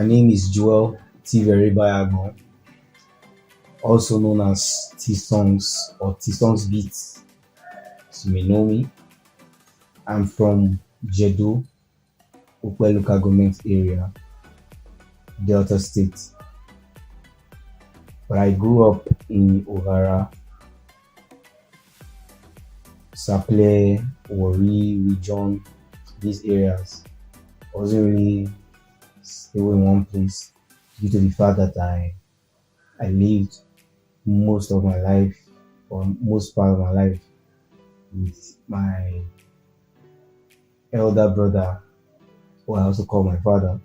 My name is Joel Tv, also known as T Songs or T Songs Beats. As you may know me, I'm from Jedo, Ukwe local government area, Delta State. But I grew up in Ovara, Saple, Wari region, these areas. I wasn't really stable in one place due to the fact that I lived most of my life or most part of my life with my elder brother, who I also call my father,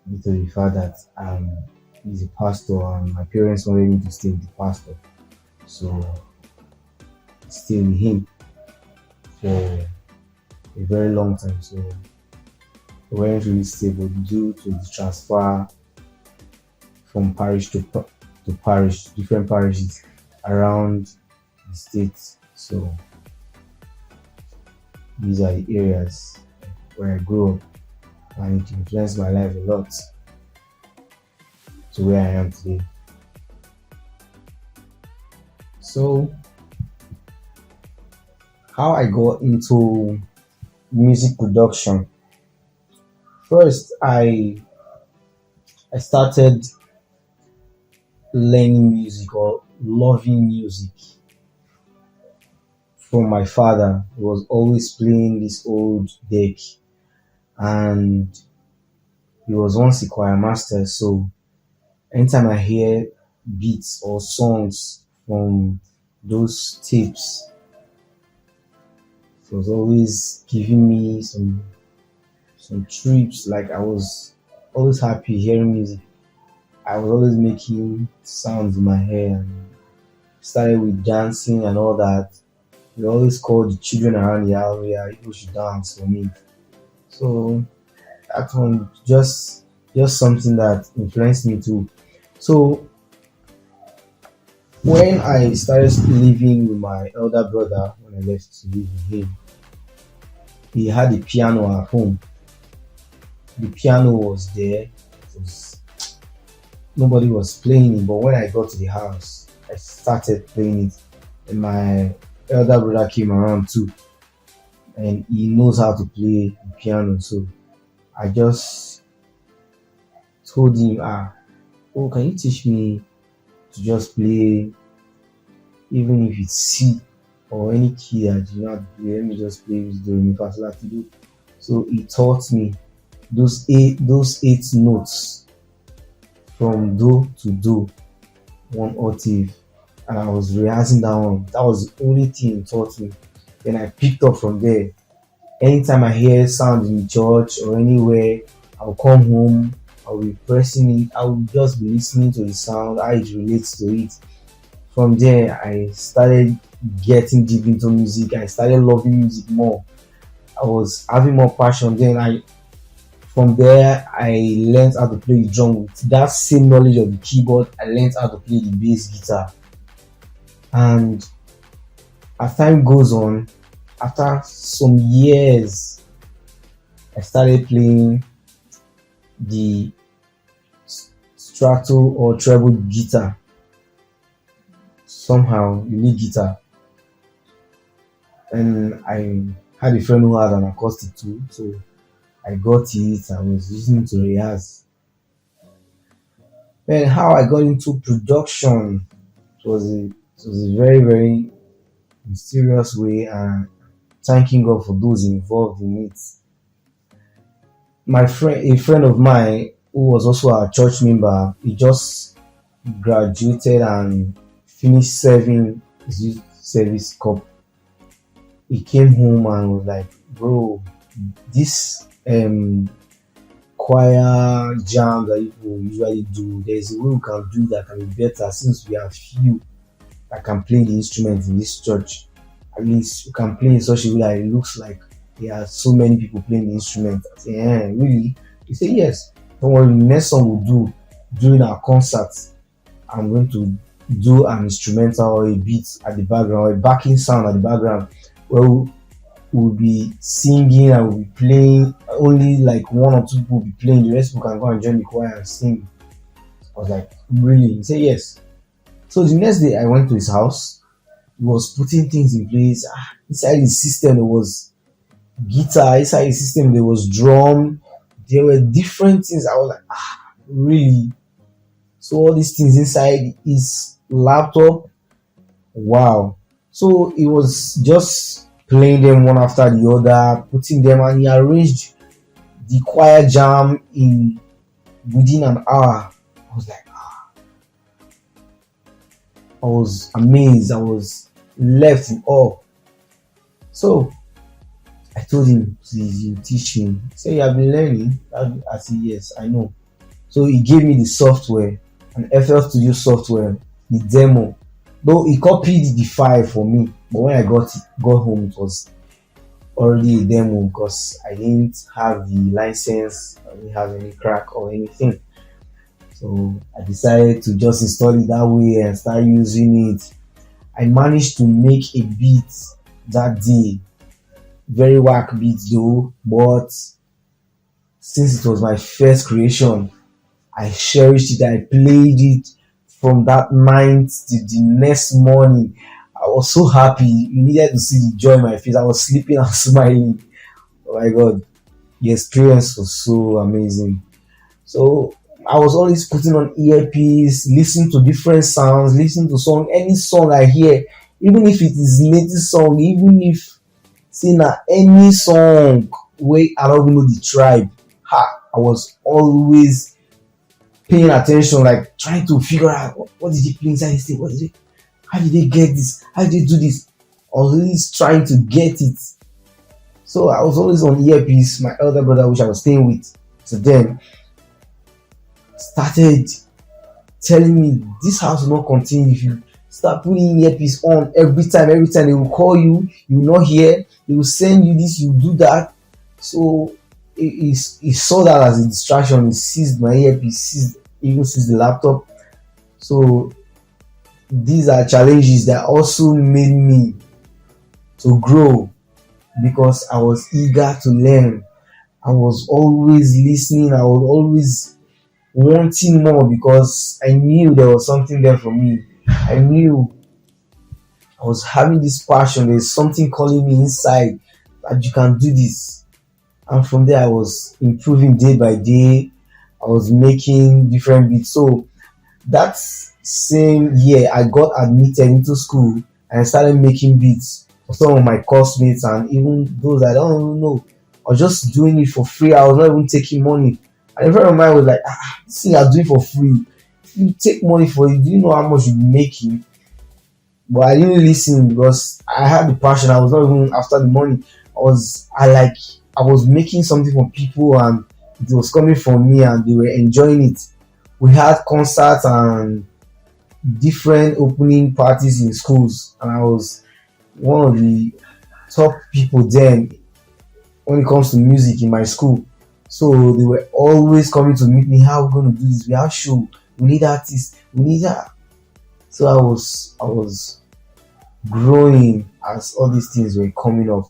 due to the fact that he's a pastor and my parents wanted me to stay with the pastor. So stay with him for a very long time. So we weren't really stable due to the transfer from parish to parish, different parishes around the state. So these are the areas where I grew up, and it influenced my life a lot to where I am today. So how I got into music production. First, I started learning music or loving music from my father. He was always playing this old deck, and he was once a choir master. So anytime I hear beats or songs from those tapes, it was always giving me some trips. Like, I was always happy hearing music. I was always making sounds in my head and started with dancing and all that. We always called the children around the area, people should dance for me. So that one just something that influenced me too. So when I started living with my elder brother, when I left to live with him, he had a piano at home. The piano was there. Nobody was playing it, but when I got to the house, I started playing it, and my elder brother came around too, and he knows how to play the piano. So I just told him, oh, can you teach me to just play, even if it's C or any key that you know how to play? Let me just play with do re mi fa so la ti do. So he taught me those eight notes from do to do, one octave, and I was rehearsing that one. That was the only thing he taught me. Then I picked up from there. Anytime I hear sound in church or anywhere, I'll come home, I'll be pressing it, I'll just be listening to the sound, how it relates to it. From there, I started getting deep into music. I started loving music more. I was having more passion. From there, I learned how to play the drum. With that same knowledge of the keyboard, I learned how to play the bass guitar. And as time goes on, after some years, I started playing the strato or treble guitar. Somehow, you need guitar. And I had a friend who had an acoustic too, so I got it. I was listening to rehearse. Then how I got into production, it was a very, very mysterious way, and thanking God for those involved in it. A friend of mine who was also a church member, he just graduated and finished serving his youth service corps. He came home and was like, bro, this choir jam that people usually do, there's a way we can do that can be better, since we have few that can play the instrument in this church. At least you can play in such a way that it looks like there are so many people playing the instrument. I say, really? He said, yes. Don't worry, the next song we'll do during our concert, I'm going to do an instrumental or a beat at the background or a backing sound at the background where will be singing and will be playing. Only like one or two people will be playing. The rest people can go and join the choir and sing. I was like, really? He said yes. So the next day I went to his house. He was putting things in place. Inside his system there was guitar. Inside his system there was drum. There were different things. I was like, really? So all these things inside his laptop. Wow. So he was just playing them one after the other, putting them, and he arranged the choir jam in within an hour. I was like, I was amazed. I was left in awe. So I told him, please, you teach me. He said, you have been learning? I said, yes, I know. So he gave me the software, an FL Studio software, the demo. Though he copied the file for me, but when I got home, it was already a demo because I didn't have the license, I didn't have any crack or anything. So I decided to just install it that way and start using it. I managed to make a beat that day. Very whack beat though, but since it was my first creation, I cherished it. I played it from that night to the next morning. I was so happy. You needed to see the joy in my face. I was sleeping and smiling. Oh my god, the experience was so amazing. So I was always putting on earpiece, listening to different sounds, listening to any song I hear, even if it is latest song, even if any song where I don't even know the tribe. I was always paying attention, like trying to figure out what did they play inside this thing, what is it, how did they get this, how did they do this. Always trying to get it. So I was always on earpiece. My elder brother, which I was staying with, so then started telling me this house will not continue if you start putting earpiece on every time they will call you, you will not hear, they will send you this, you do that. So he saw that as a distraction. He seized my earpiece, even seized the laptop. So these are challenges that also made me to grow because I was eager to learn. I was always listening. I was always wanting more because I knew there was something there for me. I knew I was having this passion. There's something calling me inside that you can do this. And from there, I was improving day by day. I was making different beats. So that same year, I got admitted into school and I started making beats for some of my classmates and even those I don't even know. I was just doing it for free. I was not even taking money. And a friend of mine was like, this thing you're doing for free. If you take money for it, do you know how much you're making? But I didn't listen because I had the passion. I was not even after the money. I was making something for people and it was coming from me and they were enjoying it. We had concerts and different opening parties in schools and I was one of the top people then when it comes to music in my school. So they were always coming to meet me. How are we going to do this? We have show. We need artists. We need that. So I was growing as all these things were coming up.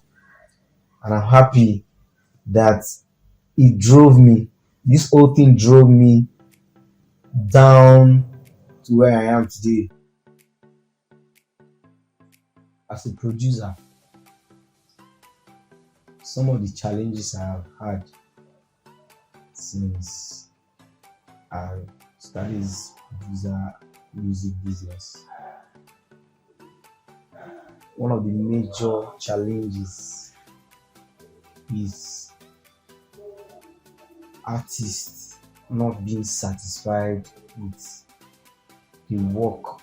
And I'm happy that it drove me. This whole thing drove me down to where I am today. As a producer, some of the challenges I have had since I started this producer music business. One of the major challenges is artists not being satisfied with the work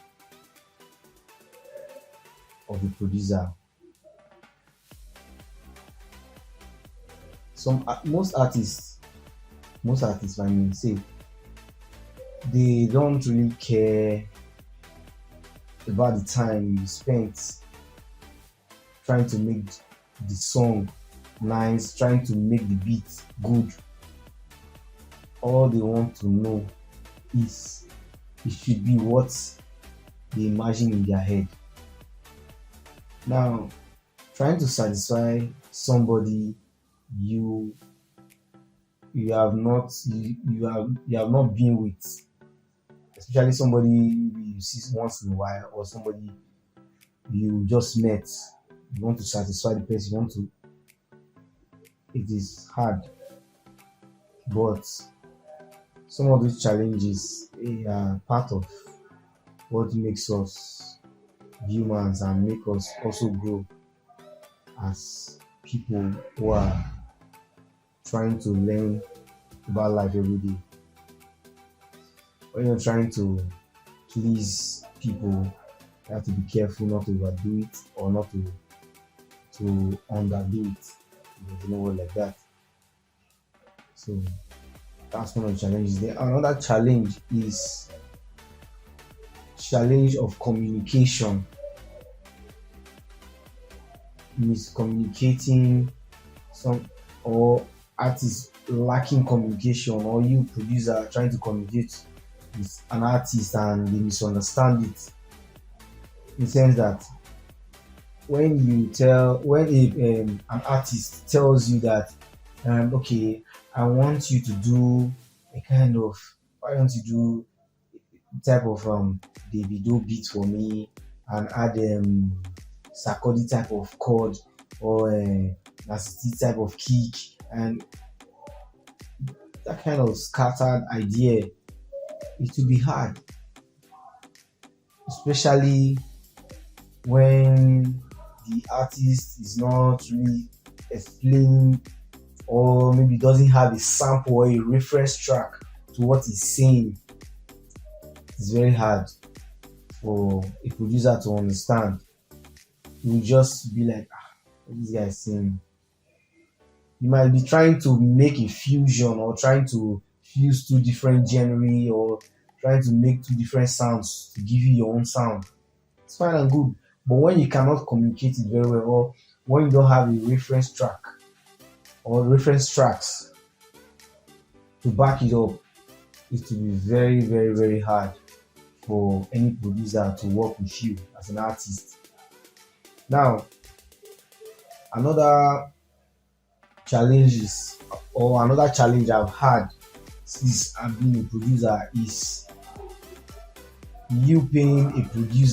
of the producer. Most artists, I mean, say they don't really care about the time you spent trying to make the song nice, trying to make the beat good. All they want to know is it should be what they imagine in their head. Now, trying to satisfy somebody you you have not been with, especially somebody you see once in a while, or somebody you just met. You want to satisfy the person, you want to, it is hard. But some of these challenges are part of what makes us humans and make us also grow as people who are trying to learn about life every day. When you're trying to please people, you have to be careful not to overdo it or not to underdo it. You know, like that. So that's one of the challenges there. Another challenge is challenge of communication, miscommunicating some, or artists lacking communication, or you producer trying to communicate with an artist and they misunderstand it, in the sense that when an artist tells you that okay, I want you to do a kind of, why don't you do type of Davido beat for me and add Sarkodie type of chord, or Nasty type of kick, and that kind of scattered idea, it will be hard, especially when the artist is not really explaining, or maybe doesn't have a sample or a reference track to what he's saying. It's very hard for a producer to understand. You will just be like, what this guy is saying. You might be trying to make a fusion, or trying to fuse two different genres, or trying to make two different sounds to give you your own sound. It's fine and good. But when you cannot communicate it very well, or when you don't have a reference track or reference tracks to back it up, it will be very, very, very hard for any producer to work with you as an artist. Now, another another challenge I've had since I've been a producer is you paying a producer